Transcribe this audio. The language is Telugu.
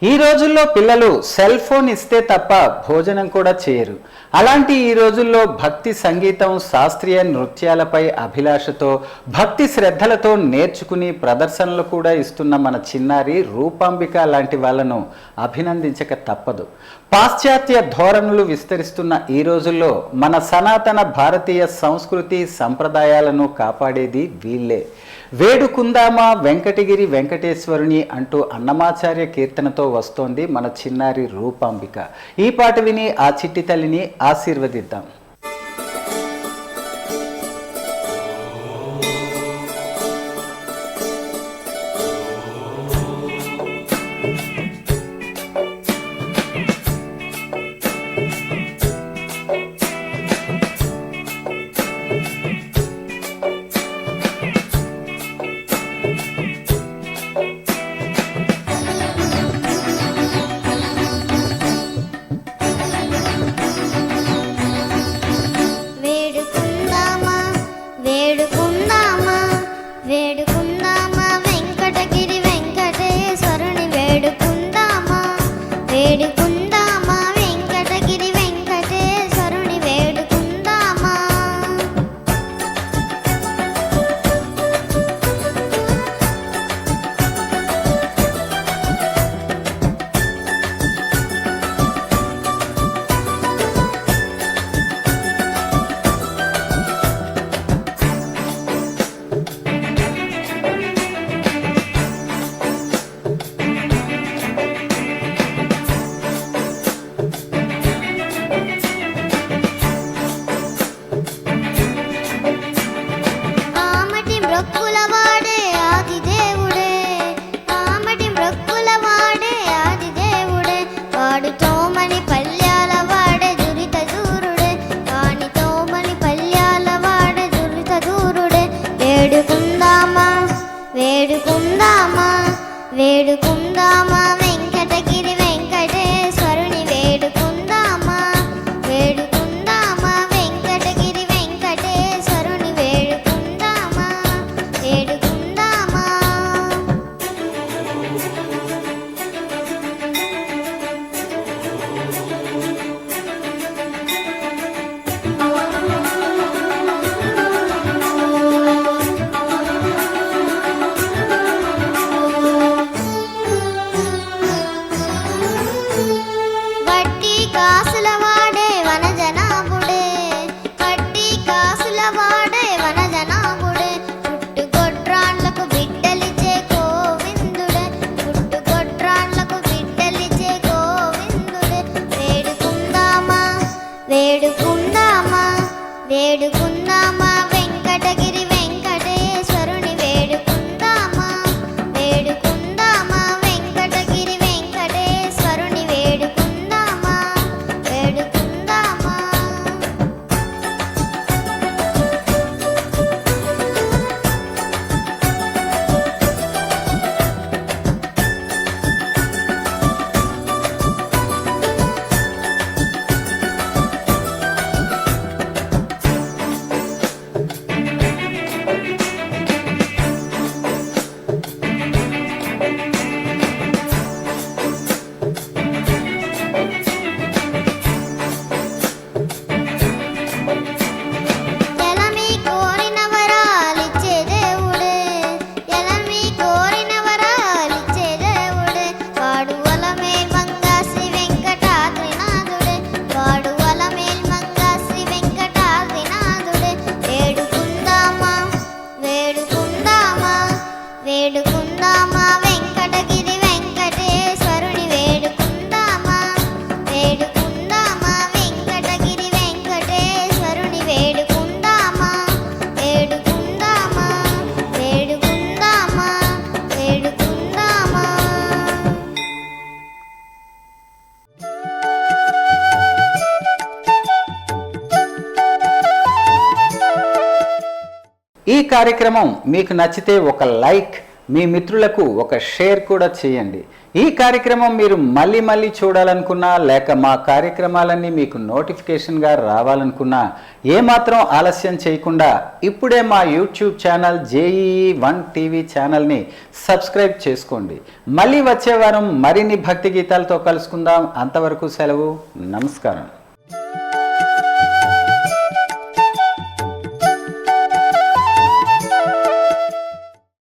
ఈ రోజుల్లో పిల్లలు సెల్ ఫోన్ ఇస్తే తప్ప భోజనం కూడా చేయరు. అలాంటి ఈ రోజుల్లో భక్తి సంగీతం, శాస్త్రీయ నృత్యాలపై అభిలాషతో, భక్తి శ్రద్ధలతో నేర్చుకుని ప్రదర్శనలు కూడా ఇస్తున్న మన చిన్నారి రూపాంబిక లాంటి వాళ్ళను అభినందించక తప్పదు. పాశ్చాత్య ధోరణులు విస్తరిస్తున్న ఈ రోజుల్లో మన సనాతన భారతీయ సంస్కృతి సంప్రదాయాలను కాపాడేది వీళ్ళే. వేడుకుందామా వెంకటగిరి వెంకటేశ్వరుని అంటూ అన్నమాచార్య కీర్తనతో వస్తోంది మన చిన్నారి రూపాంబిక. ఈ పాట విని ఆ చిట్టి తల్లిని ఆశీర్వదిద్దాం. వేడుకుందామా వెంకటగిరి వెంకటేశ్వరుని వేడుకుందామా వేడుకుందామా వెంకటగిరి వెంకటేశ్వరుని వేడుకుందామా వేడుకుందామా. వేడుకుందామా వేడుకుందామా వెంకటగిరి వెంకటేశ్వరుని వేడుకుందామా వేడుకుందామా వెంకటగిరి వెంకటేశ్వరుని వేడుకుందామా వేడుకుందామా. వేడుకుందామా వెంకటగిరి వెంకటేశ్వరుని వేడుకుందామా వేడుకుందామా వెంకటగిరి వెంకటేశ్వరుని వేడుకుందామా వేడుకుందామా వేడుకుందామా వేడుకుందామా. ఈ కార్యక్రమం మీకు నచ్చితే ఒక లైక్, మీ మిత్రులకు ఒక షేర్ కూడా చేయండి. ఈ కార్యక్రమం మీరు మళ్ళీ మళ్ళీ చూడాలనుకున్నా, లేక మా కార్యక్రమాలన్నీ మీకు నోటిఫికేషన్గా రావాలనుకున్నా ఏమాత్రం ఆలస్యం చేయకుండా ఇప్పుడే మా యూట్యూబ్ ఛానల్ JEE1 TV ఛానల్ని సబ్స్క్రైబ్ చేసుకోండి. మళ్ళీ వచ్చే వారం మరిన్ని భక్తి గీతాలతో కలుసుకుందాం. అంతవరకు సెలవు. నమస్కారం.